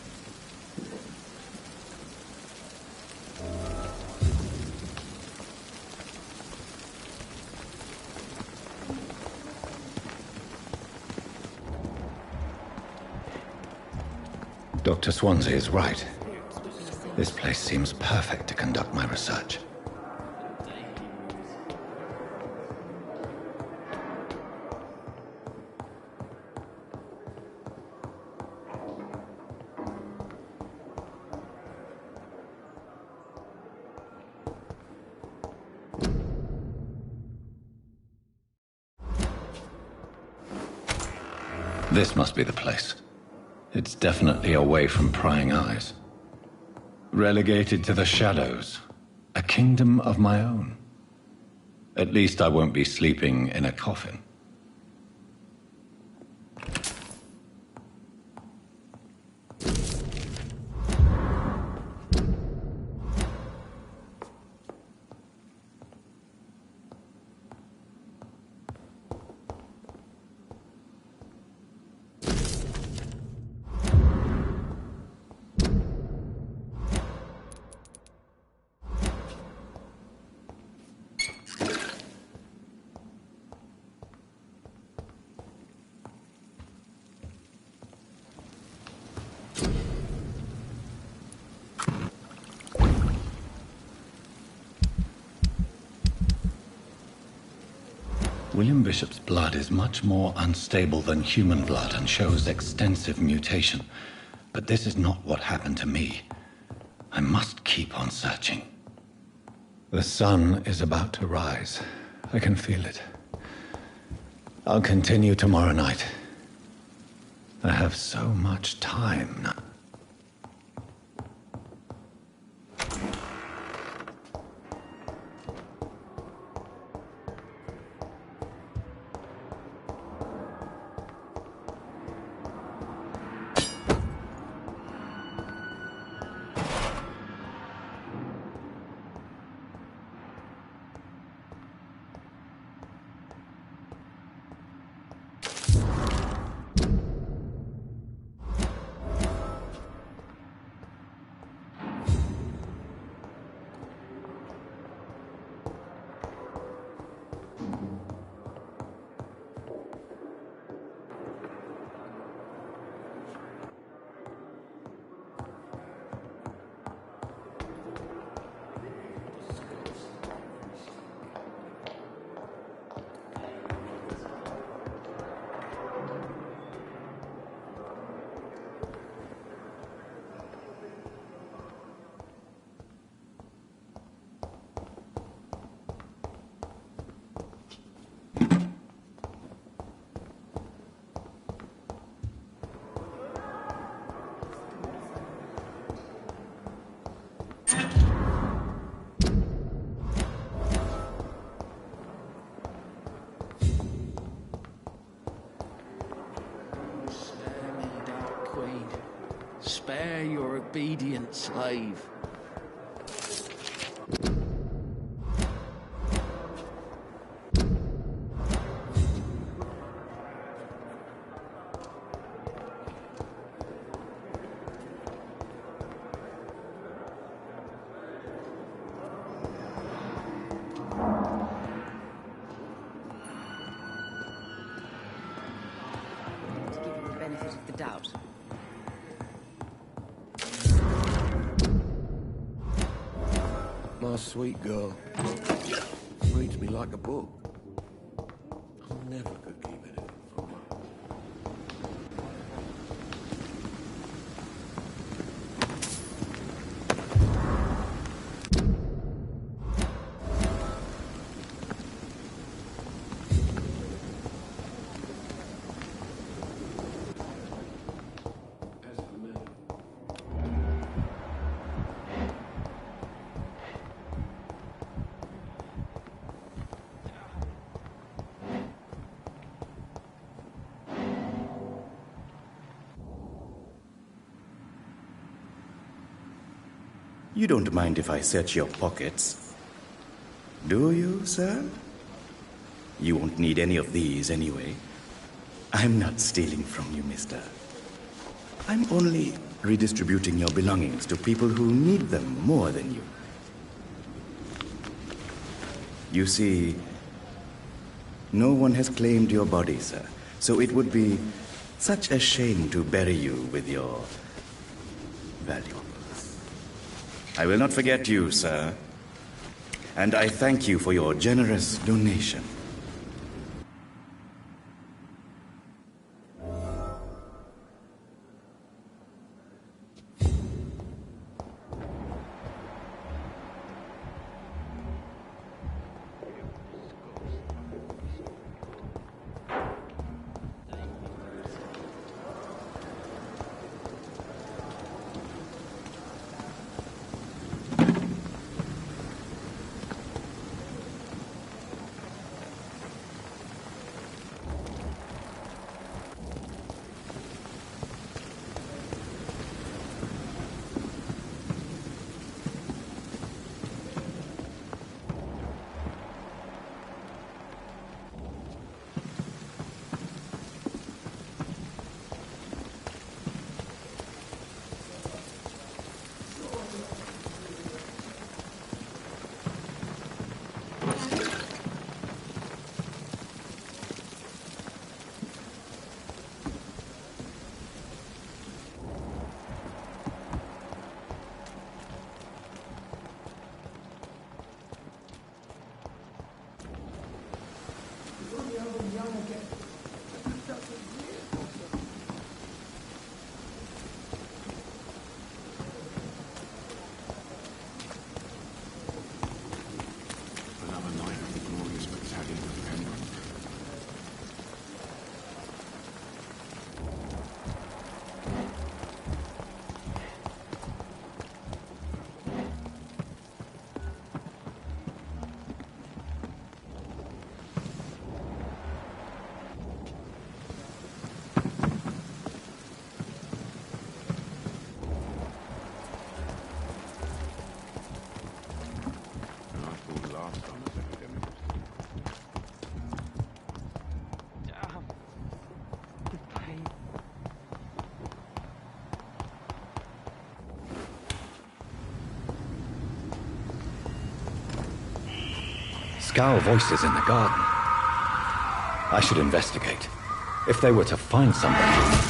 Dr. Swansea is right. This place seems perfect to conduct my research. This must be the place. It's definitely away from prying eyes. Relegated to the shadows. A kingdom of my own. At least I won't be sleeping in a coffin. William Bishop's blood is much more unstable than human blood and shows extensive mutation. But this is not what happened to me. I must keep on searching. The sun is about to rise. I can feel it. I'll continue tomorrow night. I have so much time now. Spare your obedient slave. To give you the benefit of the doubt. My sweet girl. Reads me like a book. I never could keep anything from her. You don't mind if I search your pockets, do you, sir? You won't need any of these anyway. I'm not stealing from you, mister. I'm only redistributing your belongings to people who need them more than you. You see, no one has claimed your body, sir, so it would be such a shame to bury you with your valuable. I will not forget you, sir. And I thank you for your generous donation. Scowl voices in the garden. I should investigate. If they were to find somebody...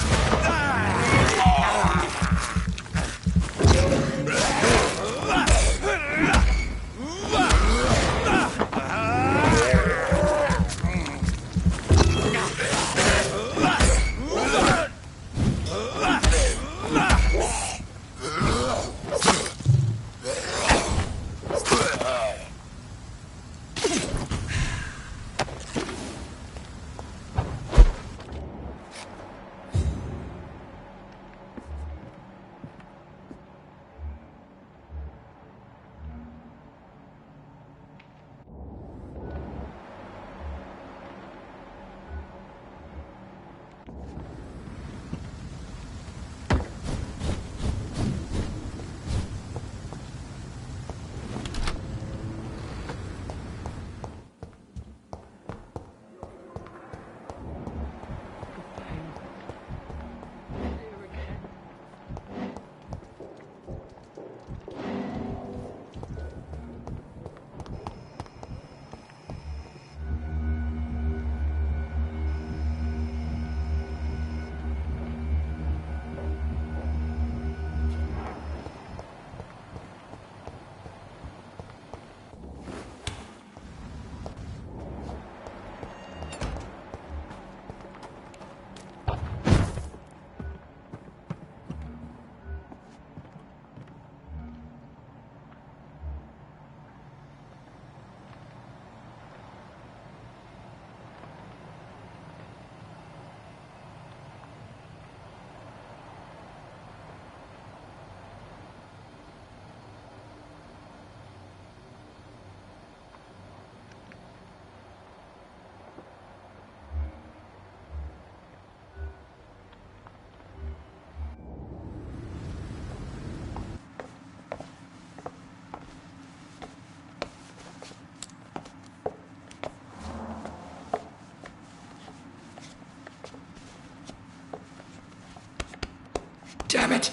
Damn it!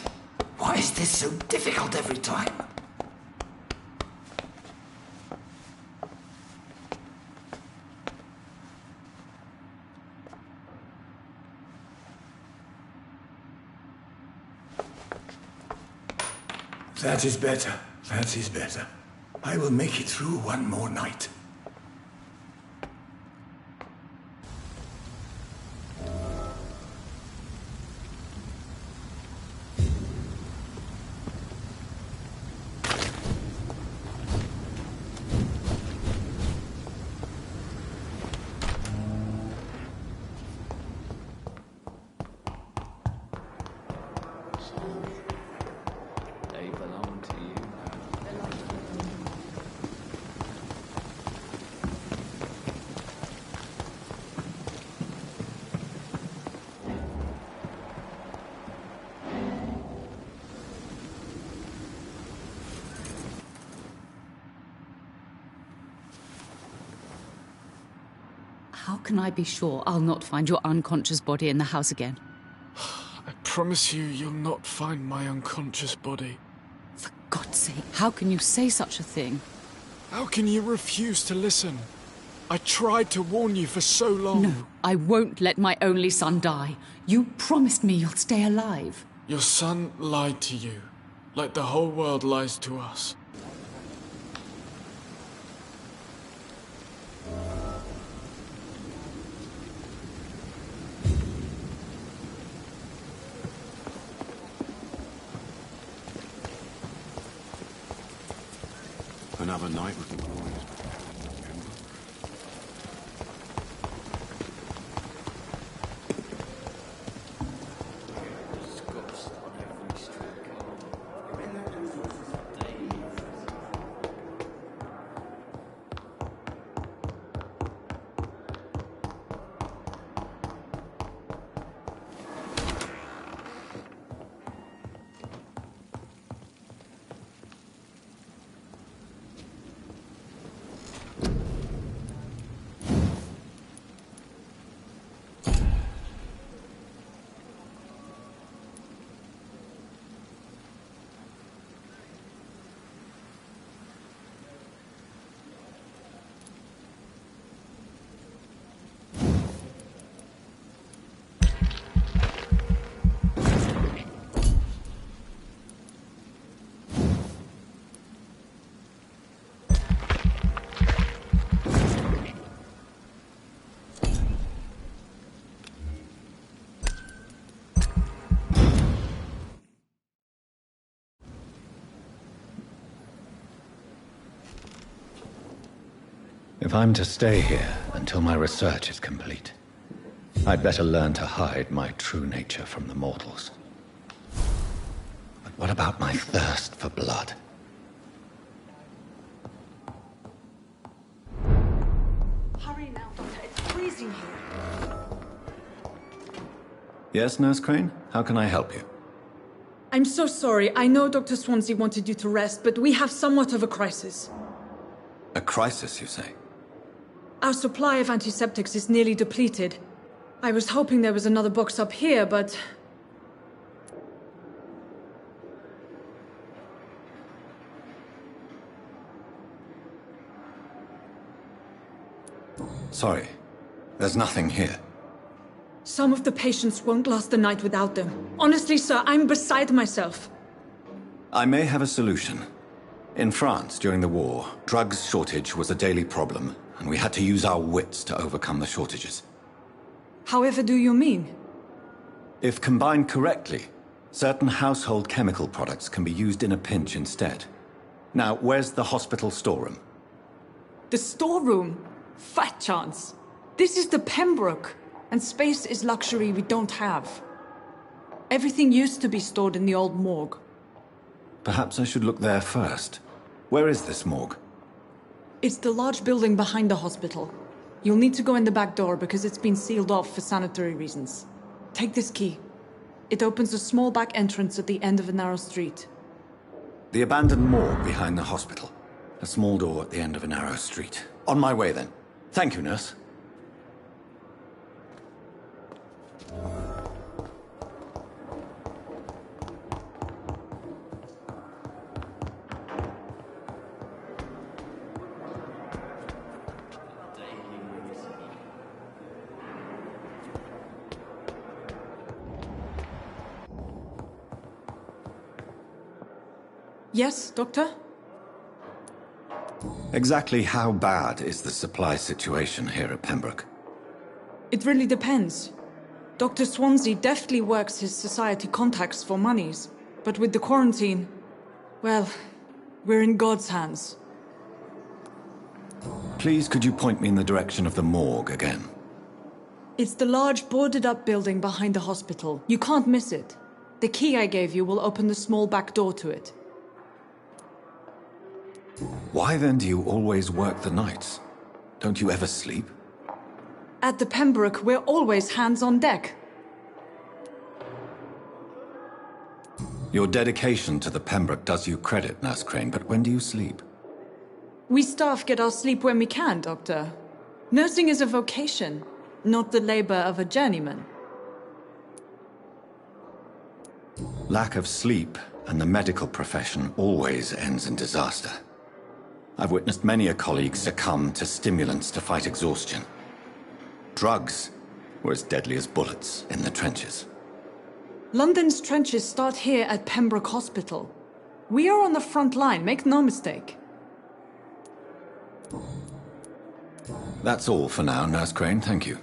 Why is this so difficult every time? That is better. That is better. I will make it through one more night. They belong to you now. How can I be sure I'll not find your unconscious body in the house again? I promise you, you'll not find my unconscious body. For God's sake, how can you say such a thing? How can you refuse to listen? I tried to warn you for so long. No, I won't let my only son die. You promised me you'll stay alive. Your son lied to you, like the whole world lies to us. Another night with the boys. If I'm to stay here until my research is complete, I'd better learn to hide my true nature from the mortals. But what about my thirst for blood? Hurry now, Doctor. It's freezing here. Yes, Nurse Crane? How can I help you? I'm so sorry. I know Dr. Swansea wanted you to rest, but we have somewhat of a crisis. A crisis, you say? Our supply of antiseptics is nearly depleted. I was hoping there was another box up here, but... Sorry, there's nothing here. Some of the patients won't last the night without them. Honestly, sir, I'm beside myself. I may have a solution. In France, during the war, drugs shortage was a daily problem, and we had to use our wits to overcome the shortages. However do you mean? If combined correctly, certain household chemical products can be used in a pinch instead. Now, where's the hospital storeroom? The storeroom? Fat chance. This is the Pembroke, and space is luxury we don't have. Everything used to be stored in the old morgue. Perhaps I should look there first. Where is this morgue? It's the large building behind the hospital. You'll need to go in the back door because it's been sealed off for sanitary reasons. Take this key. It opens a small back entrance at the end of a narrow street. The abandoned morgue behind the hospital. A small door at the end of a narrow street. On my way then. Thank you, nurse. Yes, Doctor? Exactly how bad is the supply situation here at Pembroke? It really depends. Dr. Swansea deftly works his society contacts for monies, but with the quarantine, well, we're in God's hands. Please, could you point me in the direction of the morgue again? It's the large boarded-up building behind the hospital. You can't miss it. The key I gave you will open the small back door to it. Why then do you always work the nights? Don't you ever sleep? At the Pembroke, we're always hands on deck. Your dedication to the Pembroke does you credit, Nurse Crane, but when do you sleep? We staff get our sleep when we can, Doctor. Nursing is a vocation, not the labor of a journeyman. Lack of sleep and the medical profession always ends in disaster. I've witnessed many a colleague succumb to stimulants to fight exhaustion. Drugs were as deadly as bullets in the trenches. London's trenches start here at Pembroke Hospital. We are on the front line, make no mistake. That's all for now, Nurse Crane, thank you.